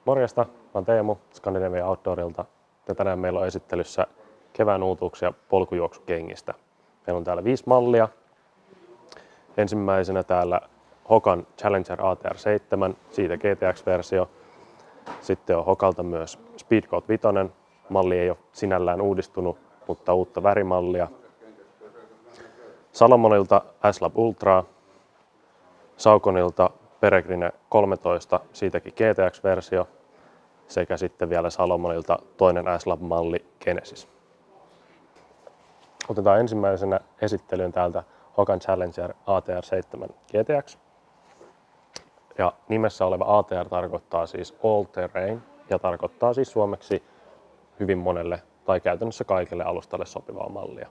Morjesta, mä oon Teemu Scandinavian Outdoorilta ja tänään meillä on esittelyssä kevään uutuuksia polkujuoksukengistä. Meillä on täällä 5 mallia. Ensimmäisenä täällä Hokan Challenger ATR 7, siitä GTX-versio. Sitten on Hokalta myös Speedgoat 5. Malli ei ole sinällään uudistunut, mutta uutta värimallia. Salomonilta S-Lab Ultraa. Sauconilta Peregrine 13, siitäkin GTX-versio. Sekä sitten vielä Salomonilta toinen S-Lab-malli Genesis. Otetaan ensimmäisenä esittelyyn täältä Hokan Challenger ATR 7 GTX. Ja nimessä oleva ATR tarkoittaa siis All Terrain ja tarkoittaa siis suomeksi hyvin monelle tai käytännössä kaikille alustalle sopivaa mallia.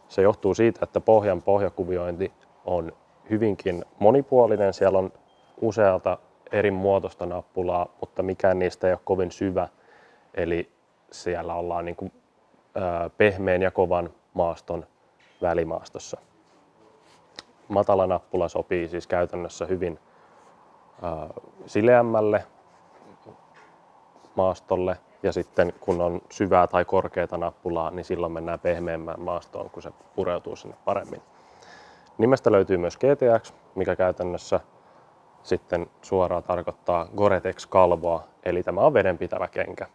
Se johtuu siitä, että pohjan pohjakuviointi on hyvinkin monipuolinen. Siellä on usealta eri muotoista nappulaa, mutta mikään niistä ei ole kovin syvä. Eli siellä ollaan niin kuin, pehmeän ja kovan maaston välimaastossa. Matala nappula sopii siis käytännössä hyvin sileämmälle maastolle. Ja sitten kun on syvää tai korkeata nappulaa, niin silloin mennään pehmeämmään maastoon, kun se pureutuu sinne paremmin. Nimestä löytyy myös GTX, mikä käytännössä sitten suoraan tarkoittaa Gore-Tex-kalvoa, eli tämä on vedenpitävä kenkä.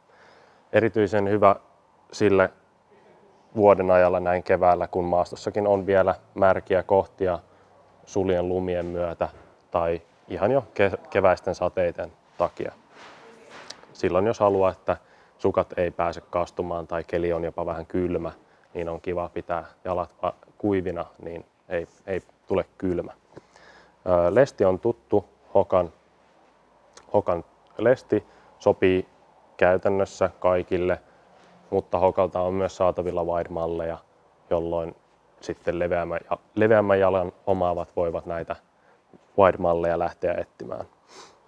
Erityisen hyvä sille vuoden ajalla näin keväällä, kun maastossakin on vielä märkiä kohtia sulien lumien myötä tai ihan jo keväisten sateiden takia. Silloin jos haluaa, että sukat ei pääse kastumaan tai keli on jopa vähän kylmä, niin on kiva pitää jalat kuivina, niin ei tule kylmä. Lesti on tuttu, Hokan lesti sopii käytännössä kaikille, mutta Hokalta on myös saatavilla wide-malleja, jolloin sitten leveämmän jalan omaavat voivat näitä wide-malleja lähteä etsimään.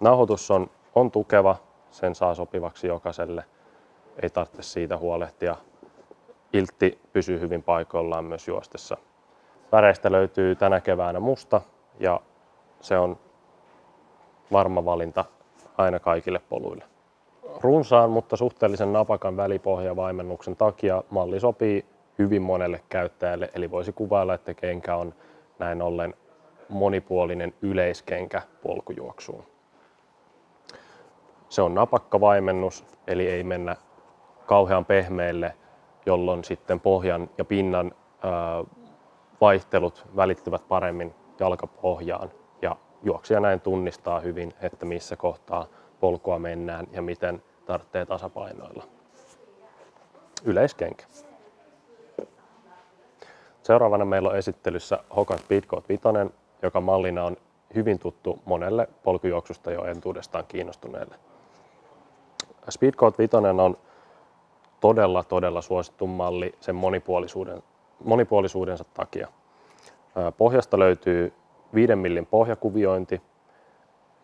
Nauhoitus on tukeva, sen saa sopivaksi jokaiselle, ei tarvitse siitä huolehtia. Iltti pysyy hyvin paikoillaan myös juostessa. Väreistä löytyy tänä keväänä musta ja se on varma valinta aina kaikille poluille. Runsaan, mutta suhteellisen napakan välipohjavaimennuksen takia malli sopii hyvin monelle käyttäjälle, eli voisi kuvailla, että kenkä on näin ollen monipuolinen yleiskenkä polkujuoksuun. Se on napakka vaimennus, eli ei mennä kauhean pehmeälle, jolloin sitten pohjan ja pinnan vaihtelut välittyvät paremmin jalkapohjaan ja juoksija näin tunnistaa hyvin, että missä kohtaa polkua mennään ja miten tarvitsee tasapainoilla. Yleiskenkä. Seuraavana meillä on esittelyssä Hokan Speedgoat 5, joka mallina on hyvin tuttu monelle polkujuoksusta jo entuudestaan kiinnostuneelle. Speedgoat 5 on todella suosittu malli sen monipuolisuudensa takia. Pohjasta löytyy 5 millin pohjakuviointi,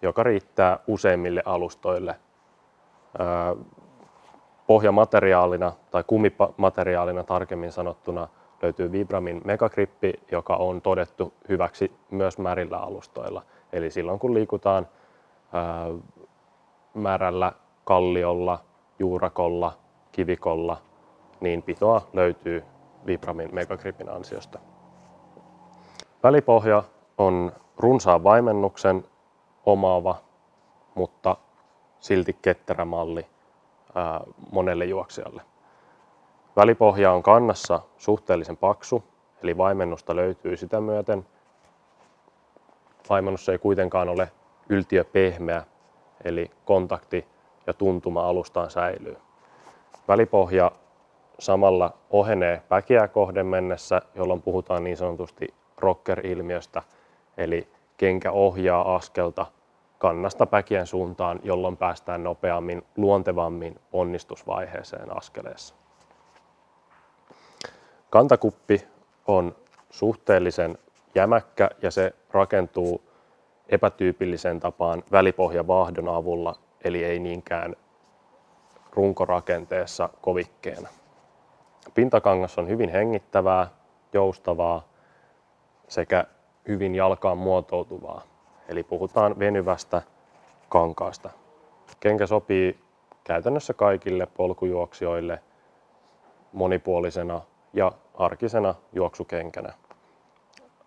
joka riittää useimmille alustoille. Pohjamateriaalina tai kumimateriaalina tarkemmin sanottuna löytyy Vibramin Megagrippi, joka on todettu hyväksi myös märillä alustoilla. Eli silloin kun liikutaan märällä kalliolla, juurakolla, kivikolla, niin pitoa löytyy Vibramin Megagripin ansiosta. Välipohja on runsaan vaimennuksen omaava, mutta silti ketterä malli monelle juoksijalle. Välipohja on kannassa suhteellisen paksu, eli vaimennusta löytyy sitä myöten. Vaimennus ei kuitenkaan ole yltiöpehmeä, eli kontakti ja tuntuma alustaan säilyy. Välipohja samalla ohenee päkiä kohden mennessä, jolloin puhutaan niin sanotusti rocker-ilmiöstä, eli kenkä ohjaa askelta kannasta päkien suuntaan, jolloin päästään nopeammin, luontevammin onnistusvaiheeseen askeleessa. Kantakuppi on suhteellisen jämäkkä ja se rakentuu epätyypilliseen tapaan välipohjavaahdon avulla, eli ei niinkään runkorakenteessa kovikkeena. Pintakangas on hyvin hengittävää, joustavaa sekä hyvin jalkaan muotoutuvaa, eli puhutaan venyvästä kankaasta. Kenkä sopii käytännössä kaikille polkujuoksijoille monipuolisena ja arkisena juoksukenkänä.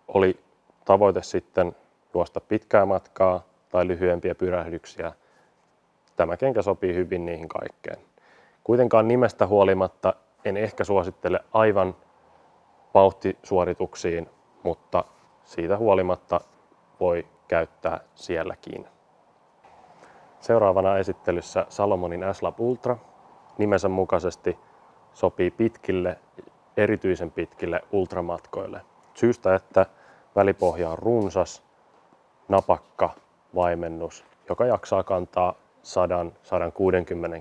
Oli tavoite sitten juosta pitkää matkaa tai lyhyempiä pyrähdyksiä. Tämä kenkä sopii hyvin niihin kaikkeen. Kuitenkaan nimestä huolimatta en ehkä suosittele aivan vauhtisuorituksiin, mutta siitä huolimatta voi käyttää sielläkin. Seuraavana esittelyssä Salomonin S-Lab Ultra. Nimensä mukaisesti sopii pitkille, erityisen pitkille ultramatkoille. Syystä, että välipohja on runsas, napakka vaimennus, joka jaksaa kantaa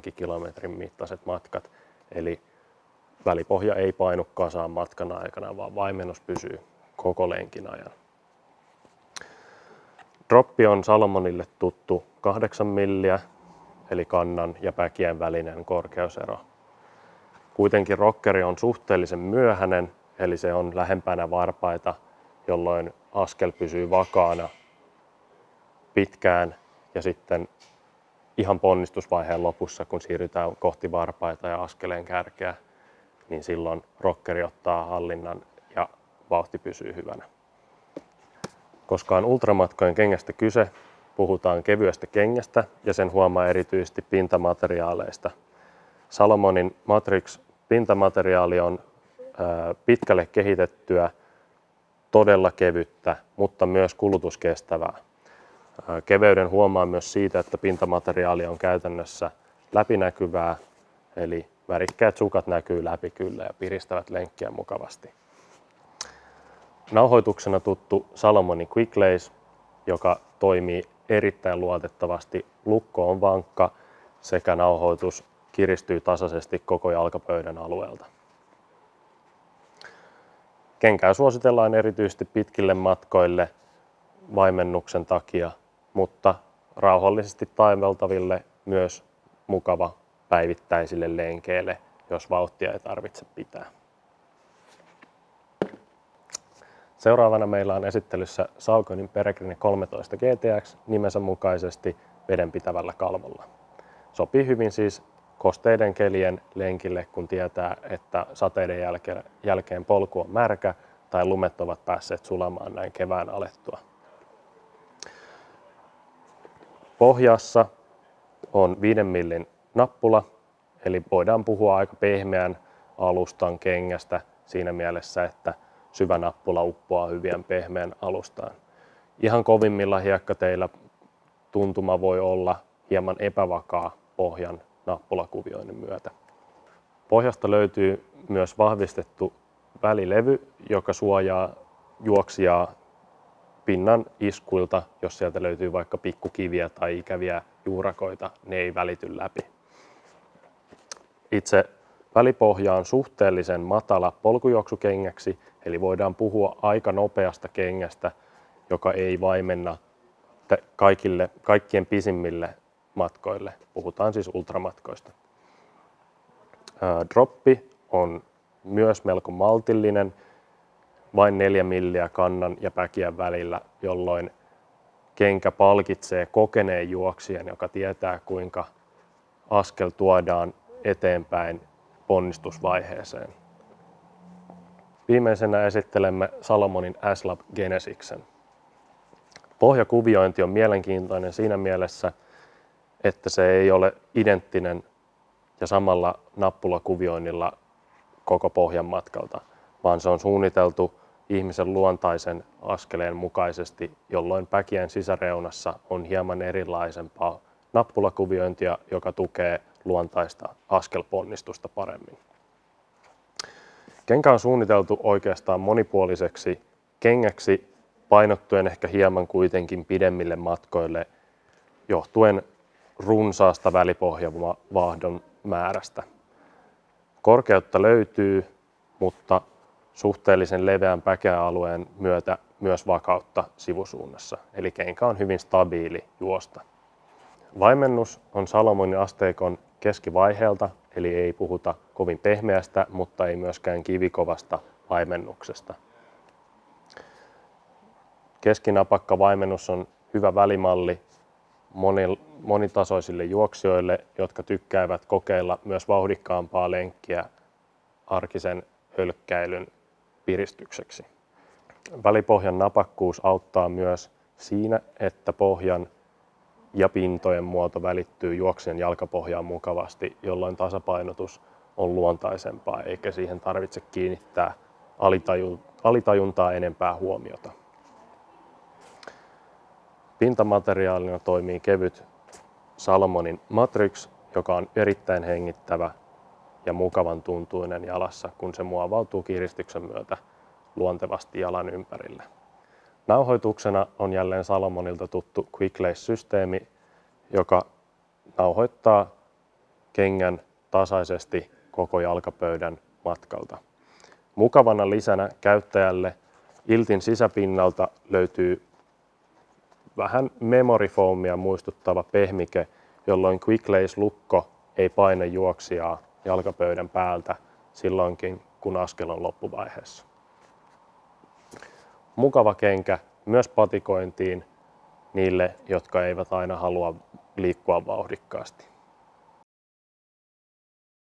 100-160 kilometrin mittaiset matkat. Eli välipohja ei painu kasaan matkan aikana, vaan vaimennus pysyy koko lenkin ajan. Droppi on Salomonille tuttu 8 milliä, eli kannan ja päkien välinen korkeusero. Kuitenkin rokkeri on suhteellisen myöhäinen, eli se on lähempänä varpaita, jolloin askel pysyy vakaana pitkään ja sitten ihan ponnistusvaiheen lopussa, kun siirrytään kohti varpaita ja askeleen kärkeä, niin silloin rokkeri ottaa hallinnan ja vauhti pysyy hyvänä. Koska on ultramatkojen kengästä kyse, puhutaan kevyestä kengästä ja sen huomaa erityisesti pintamateriaaleista. Salomonin Matrix pintamateriaali on pitkälle kehitettyä, todella kevyttä, mutta myös kulutuskestävää. Keveyden huomaa myös siitä, että pintamateriaali on käytännössä läpinäkyvää, eli värikkäät sukat näkyy läpi kyllä ja piristävät lenkkiä mukavasti. Nauhoituksena tuttu Salomonin Quick Lace, joka toimii erittäin luotettavasti. Lukko on vankka sekä nauhoitus kiristyy tasaisesti koko jalkapöydän alueelta. Kenkää suositellaan erityisesti pitkille matkoille vaimennuksen takia, mutta rauhallisesti taiveltaville myös mukava päivittäisille lenkeille, jos vauhtia ei tarvitse pitää. Seuraavana meillä on esittelyssä Saucony'n Peregrine 13 GTX nimensä mukaisesti vedenpitävällä kalvolla. Sopii hyvin siis kosteiden kelien lenkille, kun tietää, että sateiden jälkeen polku on märkä tai lumet ovat päässeet sulamaan näin kevään alettua. Pohjassa on 5 millin nappula, eli voidaan puhua aika pehmeän alustan kengästä siinä mielessä, että syvä nappula uppoaa hyvin pehmeän alustaan. Ihan kovimmilla hiekkateillä tuntuma voi olla hieman epävakaa pohjan nappulakuvioinnin myötä. Pohjasta löytyy myös vahvistettu välilevy, joka suojaa juoksijaa pinnan iskuilta. Jos sieltä löytyy vaikka pikkukiviä tai ikäviä juurakoita, ne ei välity läpi. Itse välipohja on suhteellisen matala polkujuoksukengäksi, eli voidaan puhua aika nopeasta kengästä, joka ei vaimenna kaikkien pisimmille matkoille. Puhutaan siis ultramatkoista. Droppi on myös melko maltillinen, vain 4 milliä kannan ja päkien välillä, jolloin kenkä palkitsee kokeneen juoksijan, joka tietää kuinka askel tuodaan eteenpäin ponnistusvaiheeseen. Viimeisenä esittelemme Salomonin S-Lab Genesixen. Pohjakuviointi on mielenkiintoinen siinä mielessä, että se ei ole identtinen ja samalla nappulakuvioinnilla koko pohjan matkalta, vaan se on suunniteltu ihmisen luontaisen askeleen mukaisesti, jolloin päkien sisäreunassa on hieman erilaisempaa nappulakuviointia, joka tukee luontaista askelponnistusta paremmin. Kenkä on suunniteltu oikeastaan monipuoliseksi kengäksi, painottuen ehkä hieman kuitenkin pidemmille matkoille johtuen runsaasta välipohjavaahdon määrästä. Korkeutta löytyy, mutta suhteellisen leveän päkealueen myötä myös vakautta sivusuunnassa, eli kenkä on hyvin stabiili juosta. Vaimennus on Salomonin asteikon keskivaiheelta, eli ei puhuta kovin pehmeästä, mutta ei myöskään kivikovasta vaimennuksesta. Keskinapakka vaimennus on hyvä välimalli monitasoisille juoksijoille, jotka tykkäävät kokeilla myös vauhdikkaampaa lenkkiä arkisen hölkkäilyn piristykseksi. Välipohjan napakkuus auttaa myös siinä, että pohjan ja pintojen muoto välittyy juoksijan jalkapohjaan mukavasti, jolloin tasapainotus on luontaisempaa eikä siihen tarvitse kiinnittää alitajuntaa enempää huomiota. Pintamateriaalina toimii kevyt Salomonin Matrix, joka on erittäin hengittävä ja mukavan tuntuinen jalassa, kun se muovautuu kiristyksen myötä luontevasti jalan ympärille. Nauhoituksena on jälleen Salomonilta tuttu Quick Lace-systeemi, joka nauhoittaa kengän tasaisesti koko jalkapöydän matkalta. Mukavana lisänä käyttäjälle iltin sisäpinnalta löytyy vähän memory foamia muistuttava pehmike, jolloin Quick Lace-lukko ei paina juoksijaa jalkapöydän päältä silloinkin, kun askel on loppuvaiheessa. Mukava kenkä myös patikointiin niille, jotka eivät aina halua liikkua vauhdikkaasti.